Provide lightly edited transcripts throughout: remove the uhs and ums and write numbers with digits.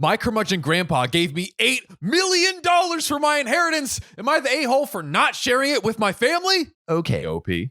My curmudgeon grandpa gave me $8 million for my inheritance. Am I the a-hole for not sharing it with my family? OKOP.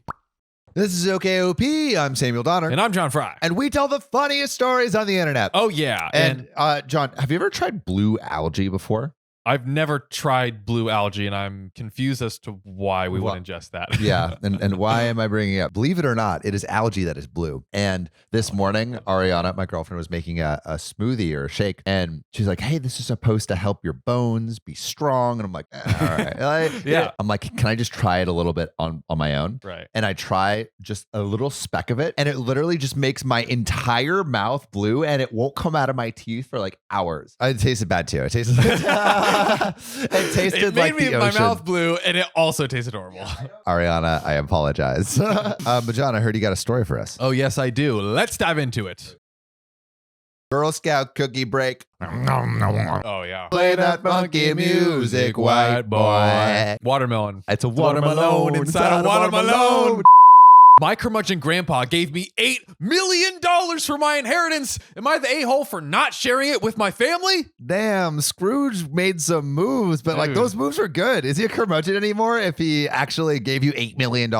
This is OKOP. I'm Samuel Donner. And I'm John Frye. And we tell the funniest stories on the internet. Oh, yeah. And John, have you ever tried blue algae before? I've never tried blue algae, and I'm confused as to why we would ingest that. Yeah, and why am I bringing it up? Believe it or not, it is algae that is blue. And this morning, Ariana, my girlfriend, was making a smoothie or a shake, and she's like, hey, this is supposed to help your bones be strong. And I'm like, all right. Yeah. I'm like, can I just try it a little bit on my own? Right. And I try just a little speck of it, and it literally just makes my entire mouth blue, and it won't come out of my teeth for like hours. It tasted bad too. It tasted it tasted it made like me the my ocean. mouth blue, and it also tasted horrible. Ariana, I apologize. But John, I heard you got a story for us. Oh, yes, I do. Let's dive into it. Girl Scout cookie break. Oh, yeah. Play that funky music, white boy. Watermelon. It's a Watermelon inside a watermelon. My curmudgeon grandpa gave me $8 million for my inheritance. Am I the a-hole for not sharing it with my family? Damn, Scrooge made some moves, but like Dude. those moves were good. Is he a curmudgeon anymore if he actually gave you $8 million?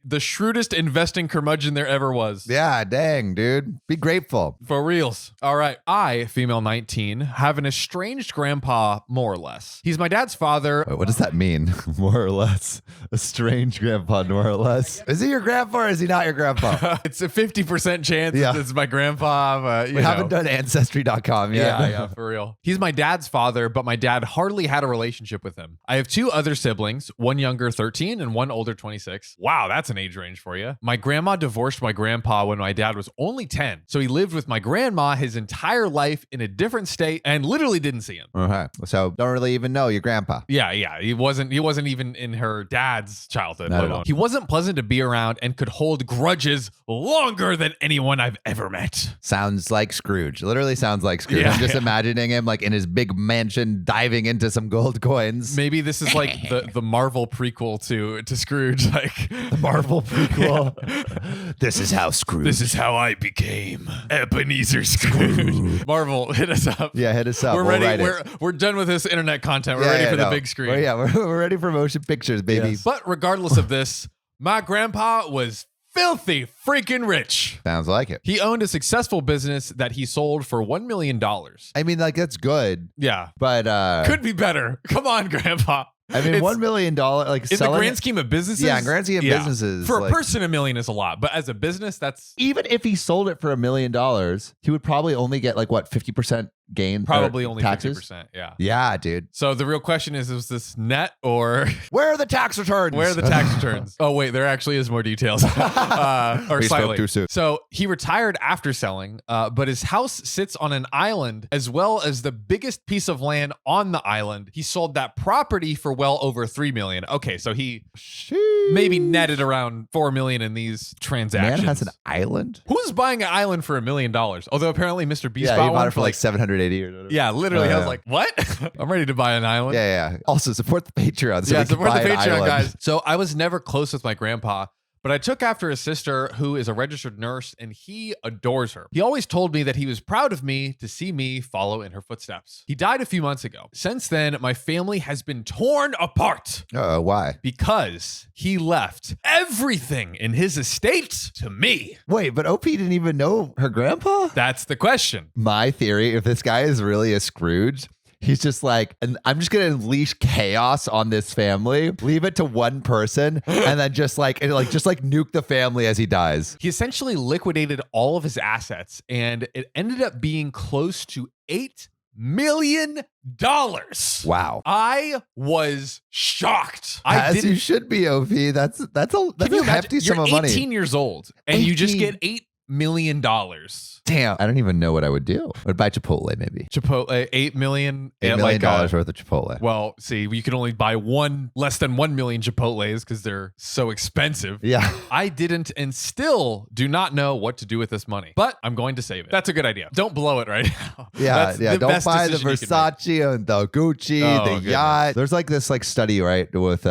The shrewdest investing curmudgeon there ever was. Yeah, dang, dude. Be grateful. For reals. All right. I, female 19, have an estranged grandpa, more or less. He's my dad's father. Wait, what does that mean? More or less. A strange grandpa, more or less. Is he your grandpa or is he not your grandpa? It's a 50% chance Yeah. it's my grandpa. But, We haven't done Ancestry.com yet. Yeah, for real. He's my dad's father, but my dad hardly had a relationship with him. I have two other siblings, one younger 13 and one older 26. Wow, that's an age range for you. My grandma divorced my grandpa when my dad was only 10. So he lived with my grandma his entire life in a different state and literally didn't see him. Okay. So don't really even know your grandpa. Yeah. He wasn't even in her dad's childhood. Not let at alone. all. He wasn't pleasant to be around and could hold grudges longer than anyone I've ever met. Sounds like Scrooge. Literally sounds like Scrooge. Yeah, I'm just yeah. imagining him like in his big mansion diving into some gold coins. Maybe this is like the Marvel prequel to Scrooge. Like The Marvel prequel. This is how Scrooge. this is how I became Ebenezer Scrooge. Marvel, hit us up. Yeah, hit us up. We're We'll ready. write it. We're done with this internet content. We're ready for the big screen. We're ready for motion pictures, baby. Yes. But regardless of this, my grandpa was filthy freaking rich. Sounds like it. He owned a successful business that he sold for $1 million. I mean, like that's good, Yeah. but Could be better. Come on, grandpa. I mean, It's- $1 million, like in the selling grand scheme of businesses. Yeah, in grand scheme of businesses, For like- a person, $1 million is a lot. But as a business, that's even if he sold it for $1 million, he would probably only get like what 50% gain. probably only taxes. 50%. Yeah. Yeah, dude. So the real question is this net or Where are the tax returns? where are the tax returns? Oh, wait, there actually is more details. Or We spoke slightly. too soon. So he retired after selling, but his house sits on an island as well as the biggest piece of land on the island. He sold that property for well over $3 million. Okay, so he maybe netted around $4 million in these transactions. Man has an island. Who's buying an island for $1 million? Although apparently Mr. Beast Yeah, bought he bought one it for like 780 or whatever. yeah, literally. I was Yeah. like, what? I'm ready to buy an island. Yeah. Also support the Patreon. So Yeah, we can support the buy an Patreon, island. guys. So I was never close with my grandpa, but I took after his sister, who is a registered nurse, and he adores her. He always told me that he was proud of me to see me follow in her footsteps. He died a few months ago. Since then, my family has been torn apart Why? because he left everything in his estate to me. Wait, but OP didn't even know her grandpa? That's the question. My theory, if this guy is really a Scrooge, he's just like, and I'm just gonna unleash chaos on this family, leave it to one person, and then just like nuke the family as he dies. He essentially liquidated all of his assets, and it ended up being close to $8 million. Wow. I was shocked. As you should be, OP. That's Can a you imagine? hefty sum You're of money. 18 years old, and you just 18. get $8 million. Damn, I don't even know what I would do. I would buy Chipotle maybe. Chipotle, $8 million. $8 million worth of Chipotle. Well, see, you can only buy less than 1 million Chipotles because they're so expensive. Yeah. I didn't and still do not know what to do with this money, but I'm going to save it. That's a good idea. Don't blow it right now. Yeah, That's yeah. the Don't best buy the decision you can make. Versace and the Gucci, Oh, the goodness. yacht. There's like this study, right, with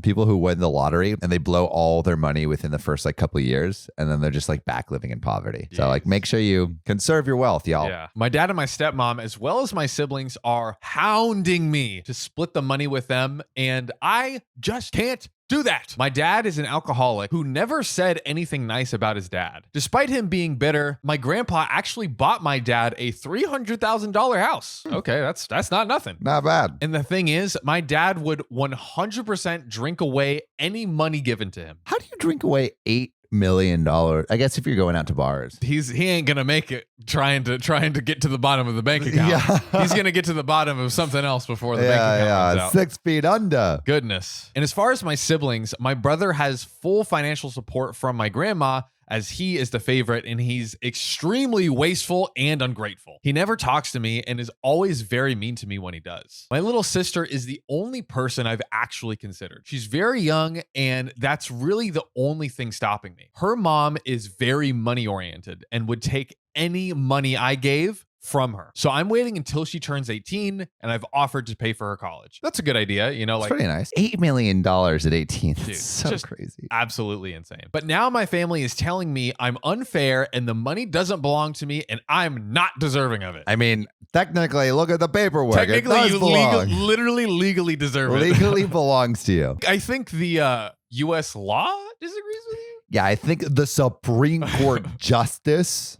people who win the lottery and they blow all their money within the first couple of years, and then they're just like back living in poverty. So like make sure you conserve your wealth, y'all. Yeah. My dad and my stepmom, as well as my siblings, are hounding me to split the money with them, and I just can't do that. My dad is an alcoholic who never said anything nice about his dad. Despite him being bitter, my grandpa actually bought my dad a $300,000 house. Okay, that's not nothing. Not bad. And the thing is, my dad would 100% drink away any money given to him. How do you drink away $8 million? I guess if you're going out to bars. He ain't gonna make it trying to get to the bottom of the bank account. Yeah. He's gonna get to the bottom of something else before the bank account runs out. 6 feet under. Goodness. And as far as my siblings, my brother has full financial support from my grandma, as he is the favorite and he's extremely wasteful and ungrateful. He never talks to me and is always very mean to me when he does. My little sister is the only person I've actually considered. She's very young, and that's really the only thing stopping me. Her mom is very money oriented and would take any money I gave from her. So I'm waiting until she turns 18, and I've offered to pay for her college. That's a good idea, you know, It's like pretty nice. $8 million at 18. Dude, That's so just crazy. absolutely insane. But now my family is telling me I'm unfair and the money doesn't belong to me and I'm not deserving of it. I mean, technically, look at the paperwork. Technically, it does you belong. literally legally deserve it. Legally belongs to you. I think the U.S. law disagrees with you. Yeah, I think the Supreme Court Justice.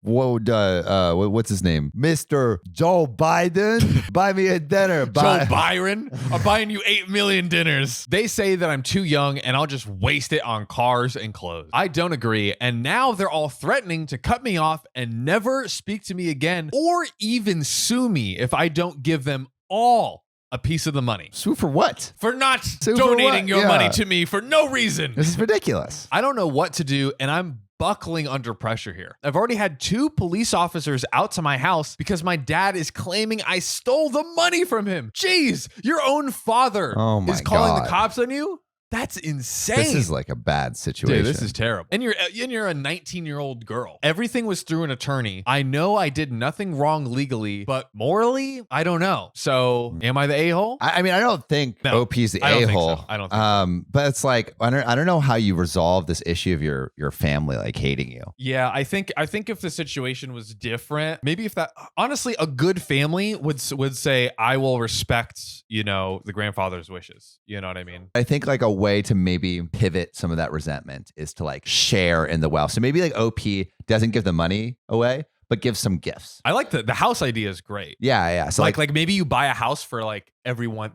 What's his name? Mr. Joe Biden. Buy me a dinner. Joe Byron, I'm buying you 8 million dinners. They say that I'm too young and I'll just waste it on cars and clothes. I don't agree. And now they're all threatening to cut me off and never speak to me again, or even sue me if I don't give them all a piece of the money. Sue for what? For not Sue for donating what? your Yeah. money to me for no reason. This is ridiculous. I don't know what to do, and I'm buckling under pressure here. I've already had 2 police officers out to my house because my dad is claiming I stole the money from him. Jeez, your own father is calling the cops on you? That's insane. This is like a bad situation. Dude, this is terrible. And you're a 19-year-old girl. Everything was through an attorney. I know I did nothing wrong legally, but morally, I don't know. So, am I the a-hole? I mean, I don't think OP is the I don't think a-hole. so. I don't think so. But it's like I don't know how you resolve this issue of your family like hating you. Yeah, I think if the situation was different, maybe if that honestly a good family would say I will respect, the grandfather's wishes. You know what I mean? I think like a way to maybe pivot some of that resentment is to like share in the wealth. So maybe like OP doesn't give the money away, but give some gifts. I like the house idea is great. Yeah. So like maybe you buy a house for like everyone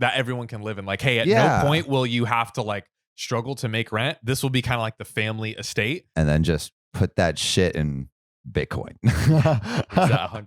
can live in. Like, hey, at no point will you have to like struggle to make rent. This will be kind of like the family estate. And then just put that shit in Bitcoin.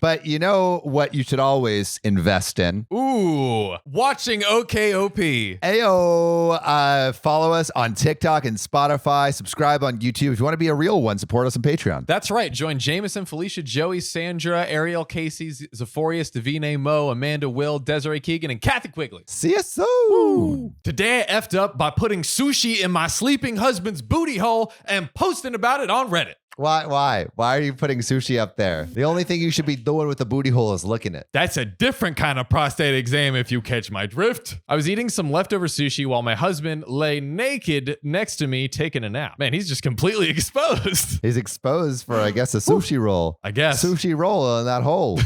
But you know what you should always invest in? Ooh, watching OKOP. Ayo, follow us on TikTok and Spotify. Subscribe on YouTube. If you want to be a real one, support us on Patreon. That's right. Join Jameson, Felicia, Joey, Sandra, Ariel, Casey, Zephorius, Davine, Mo, Amanda, Will, Desiree Keegan, and Kathy Quigley. See you soon. Today I effed up by putting sushi in my sleeping husband's booty hole and posting about it on Reddit. Why are you putting sushi up there? The only thing you should be doing with the booty hole is licking it. That's a different kind of prostate exam, if you catch my drift. I was eating some leftover sushi while my husband lay naked next to me taking a nap. Man, he's just completely exposed. He's exposed for, I guess, a sushi roll. I guess. Sushi roll in that hole.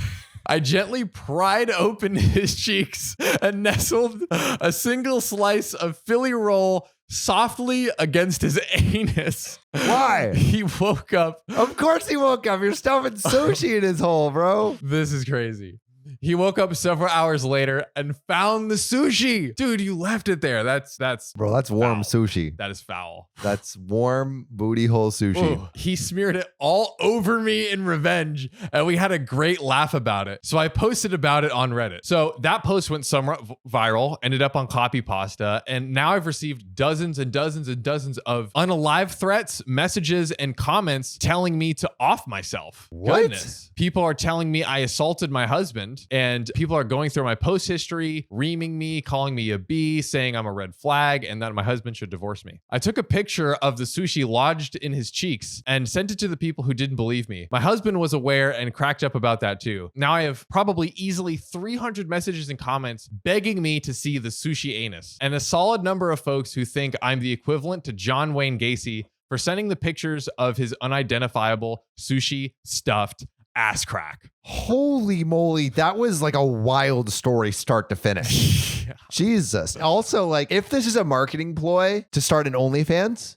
I gently pried open his cheeks and nestled a single slice of Philly roll softly against his anus. Why? He woke up. Of course he woke up. You're stuffing sushi in his hole, bro. This is crazy. He woke up several hours later and found the sushi. Dude, you left it there. That's Bro, that's warm foul. sushi. That is foul. That's warm booty hole sushi. Ooh, he smeared it all over me in revenge, and we had a great laugh about it. So I posted about it on Reddit. So that post went somewhat viral, ended up on Copy Pasta, and now I've received dozens and dozens and dozens of unalive threats, messages, and comments telling me to off myself. What? Goodness. People are telling me I assaulted my husband, and people are going through my post history, reaming me, calling me a B, saying I'm a red flag, and that my husband should divorce me. I took a picture of the sushi lodged in his cheeks and sent it to the people who didn't believe me. My husband was aware and cracked up about that too. Now I have probably easily 300 messages and comments begging me to see the sushi anus, and a solid number of folks who think I'm the equivalent to John Wayne Gacy for sending the pictures of his unidentifiable sushi stuffed ass crack. Holy moly, that was like a wild story start to finish. Yeah. Jesus. Also, like, if this is a marketing ploy to start an OnlyFans,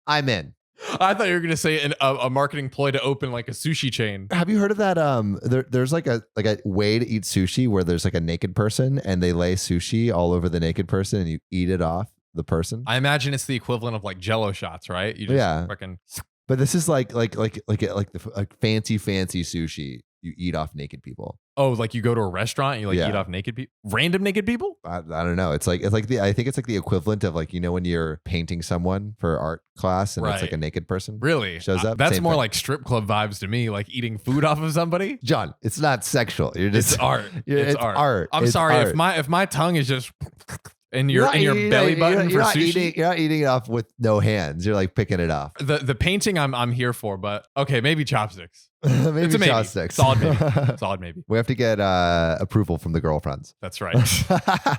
I'm in. I thought you were gonna say a marketing ploy to open like a sushi chain. Have you heard of that? There's like a way to eat sushi where there's like a naked person and they lay sushi all over the naked person and you eat it off the person. I imagine it's the equivalent of like Jello shots, right? You just fucking. But this is like the fancy sushi you eat off naked people. Oh, like you go to a restaurant and you like Yeah. eat off naked people, random naked people. I don't know. It's like I think it's like the equivalent of like, you know, when you're painting someone for art class and it's like Right. a naked person. Really Shows up. That's Same more thing. like strip club vibes to me, like eating food off of somebody. John, it's not sexual. You're just It's art. It's art. I'm It's sorry art. if my tongue is just in your You're not belly eating- button you're for not sushi. You're not eating it off with no hands. You're like picking it off. The painting I'm here for, but okay, maybe chopsticks. Maybe It's a maybe. chopsticks. Solid maybe. Solid maybe. We have to get approval from the girlfriends. That's right.